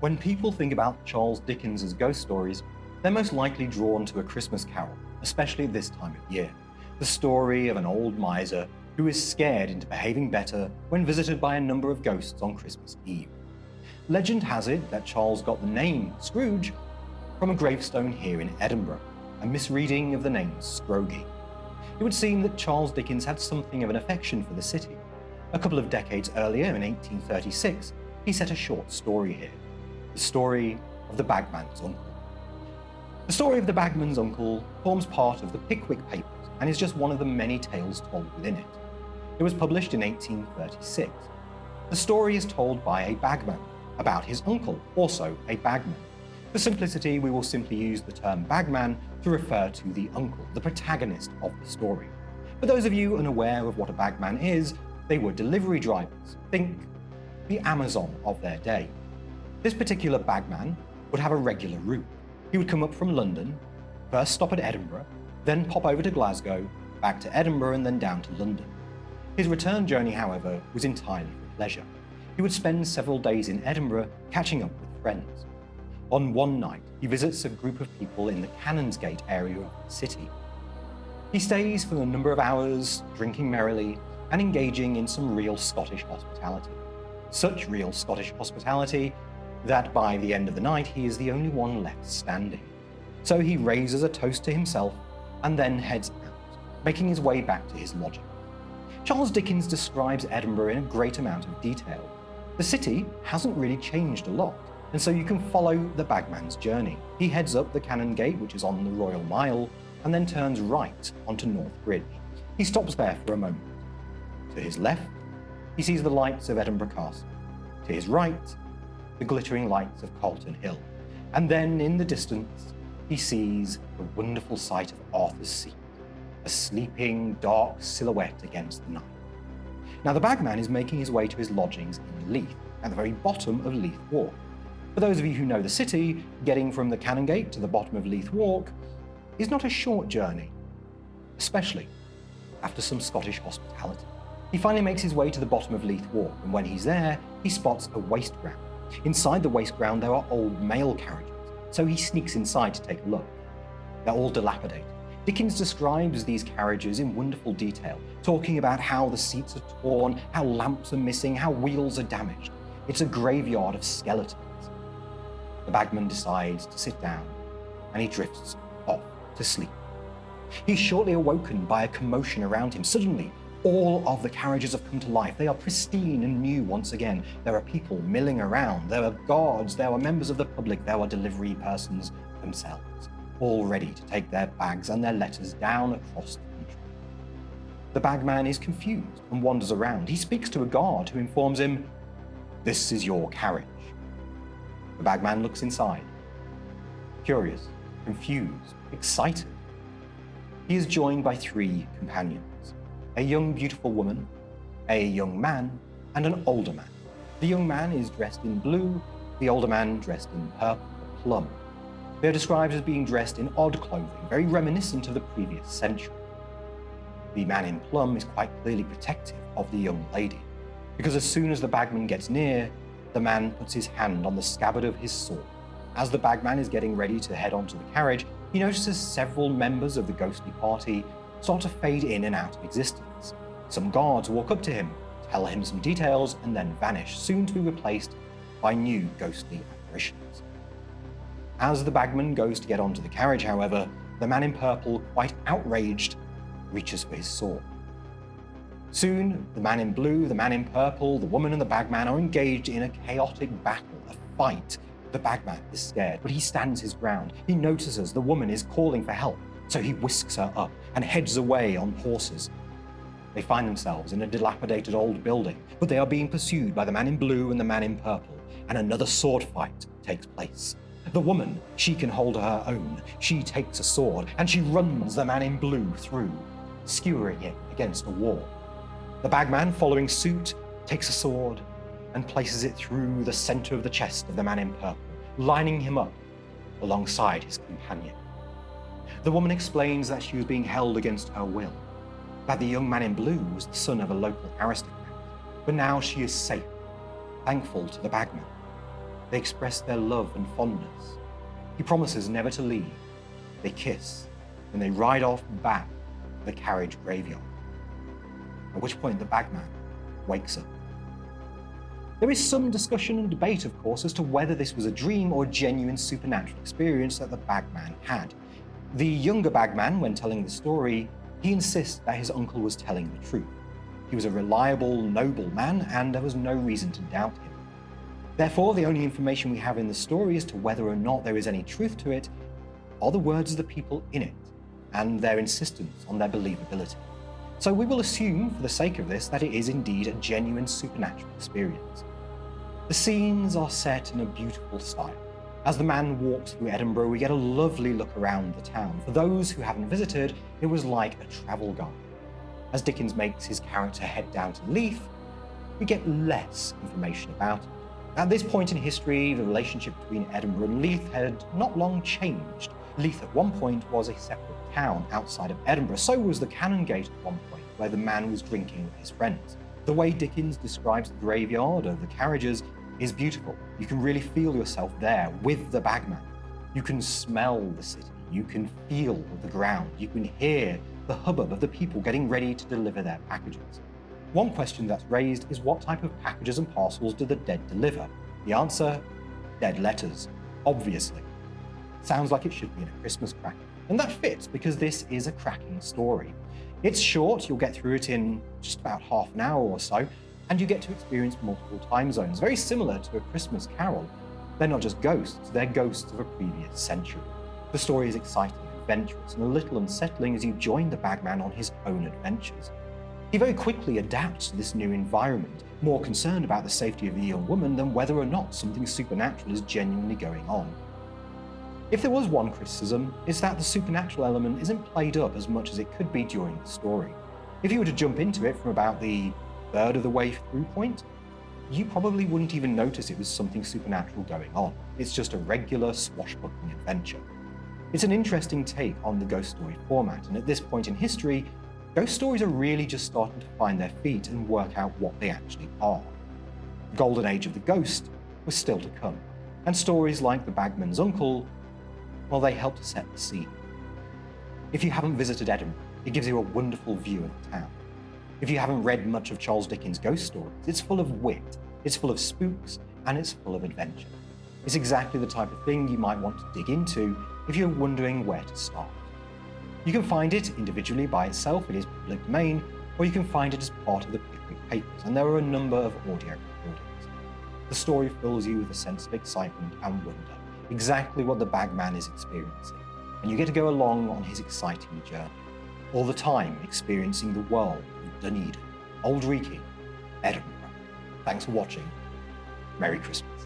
When people think about Charles Dickens' ghost stories, they're most likely drawn to A Christmas Carol, especially this time of year. The story of an old miser who is scared into behaving better when visited by a number of ghosts on Christmas Eve. Legend has it that Charles got the name Scrooge from a gravestone here in Edinburgh, a misreading of the name Scroggie. It would seem that Charles Dickens had something of an affection for the city. A couple of decades earlier, in 1836, he set a short story here, the story of the Bagman's uncle. The story of the Bagman's uncle forms part of the Pickwick Papers and is just one of the many tales told within it. It was published in 1836. The story is told by a bagman about his uncle, also a bagman. For simplicity, we will simply use the term bagman to refer to the uncle, the protagonist of the story. For those of you unaware of what a bagman is, they were delivery drivers. Think the Amazon of their day. This particular bagman would have a regular route. He would come up from London, first stop at Edinburgh, then pop over to Glasgow, back to Edinburgh and then down to London. His return journey, however, was entirely for pleasure. He would spend several days in Edinburgh catching up with friends. On one night, he visits a group of people in the Canonsgate area of the city. He stays for a number of hours, drinking merrily and engaging in some real Scottish hospitality. Such real Scottish hospitality that by the end of the night he is the only one left standing. So he raises a toast to himself and then heads out, making his way back to his lodging. Charles Dickens describes Edinburgh in a great amount of detail. The city hasn't really changed a lot, and so you can follow the bagman's journey. He heads up the Canongate, which is on the Royal Mile, and then turns right onto North Bridge. He stops there for a moment. To his left, he sees the lights of Edinburgh Castle. To his right, the glittering lights of Calton Hill. And then, in the distance, he sees the wonderful sight of Arthur's Seat, a sleeping, dark silhouette against the night. Now, the bagman is making his way to his lodgings in Leith, at the very bottom of Leith Walk. For those of you who know the city, getting from the Canongate to the bottom of Leith Walk is not a short journey, especially after some Scottish hospitality. He finally makes his way to the bottom of Leith Walk, and when he's there, he spots a waste ground. Inside the waste ground, there are old mail carriages, so he sneaks inside to take a look. They're all dilapidated. Dickens describes these carriages in wonderful detail, talking about how the seats are torn, how lamps are missing, how wheels are damaged. It's a graveyard of skeletons. The bagman decides to sit down, and he drifts off to sleep. He's shortly awoken by a commotion around him. Suddenly, all of the carriages have come to life. They are pristine and new once again. There are people milling around. There are guards. There are members of the public. There are delivery persons themselves, all ready to take their bags and their letters down across the country. The bagman is confused and wanders around. He speaks to a guard who informs him, "This is your carriage." The bagman looks inside, curious, confused, excited. He is joined by three companions: a young, beautiful woman, a young man, and an older man. The young man is dressed in blue, the older man dressed in purple or plum. They are described as being dressed in odd clothing, very reminiscent of the previous century. The man in plum is quite clearly protective of the young lady, because as soon as the bagman gets near, the man puts his hand on the scabbard of his sword. As the bagman is getting ready to head onto the carriage, he notices several members of the ghostly party start to fade in and out of existence. Some guards walk up to him, tell him some details, and then vanish, soon to be replaced by new ghostly apparitions. As the bagman goes to get onto the carriage, however, the man in purple, quite outraged, reaches for his sword. Soon, the man in blue, the man in purple, the woman and the bagman are engaged in a chaotic battle, a fight. The bagman is scared, but he stands his ground. He notices the woman is calling for help, so he whisks her up and heads away on horses. They find themselves in a dilapidated old building, but they are being pursued by the man in blue and the man in purple, and another sword fight takes place. The woman, she can hold her own. She takes a sword, and she runs the man in blue through, skewering it against a wall. The bagman, following suit, takes a sword and places it through the center of the chest of the man in purple, lining him up alongside his companion. The woman explains that she was being held against her will, that the young man in blue was the son of a local aristocrat, but now she is safe, thankful to the bagman. They express their love and fondness. He promises never to leave. They kiss, and they ride off back to the carriage graveyard. At which point the Bagman wakes up. There is some discussion and debate, of course, as to whether this was a dream or a genuine supernatural experience that the Bagman had. The younger Bagman, when telling the story, he insists that his uncle was telling the truth. He was a reliable, noble man, and there was no reason to doubt him. Therefore, the only information we have in the story as to whether or not there is any truth to it are the words of the people in it, and their insistence on their believability. So we will assume, for the sake of this, that it is indeed a genuine supernatural experience. The scenes are set in a beautiful style. As the man walks through Edinburgh, we get a lovely look around the town. For those who haven't visited, it was like a travel guide. As Dickens makes his character head down to Leith, we get less information about it. At this point in history, the relationship between Edinburgh and Leith had not long changed. Leith at one point was a separate town outside of Edinburgh, so was the Canongate at one point, where the man was drinking with his friends. The way Dickens describes the graveyard of the carriages is beautiful. You can really feel yourself there with the Bagman. You can smell the city, you can feel the ground, you can hear the hubbub of the people getting ready to deliver their packages. One question that's raised is what type of packages and parcels do the dead deliver? The answer? Dead letters, obviously. Sounds like it should be in a Christmas cracker. And that fits because this is a cracking story. It's short, you'll get through it in just about half an hour or so, and you get to experience multiple time zones, very similar to A Christmas Carol. They're not just ghosts, they're ghosts of a previous century. The story is exciting, adventurous, and a little unsettling as you join the Bagman on his own adventures. He very quickly adapts to this new environment, more concerned about the safety of the young woman than whether or not something supernatural is genuinely going on. If there was one criticism, it's that the supernatural element isn't played up as much as it could be during the story. If you were to jump into it from about the third of the way through point, you probably wouldn't even notice it was something supernatural going on. It's just a regular swashbuckling adventure. It's an interesting take on the ghost story format, and at this point in history, ghost stories are really just starting to find their feet and work out what they actually are. The golden age of the ghost was still to come, and stories like The Bagman's Uncle, well, they help to set the scene. If you haven't visited Edinburgh, it gives you a wonderful view of the town. If you haven't read much of Charles Dickens' ghost stories, it's full of wit, it's full of spooks, and it's full of adventure. It's exactly the type of thing you might want to dig into if you're wondering where to start. You can find it individually by itself, it is public domain, or you can find it as part of the Pickwick Papers, and there are a number of audio recordings. The story fills you with a sense of excitement and wonder, exactly what the Bagman is experiencing, and you get to go along on his exciting journey, all the time experiencing the world of Dunedin, Old Reekie, Edinburgh. Thanks for watching. Merry Christmas.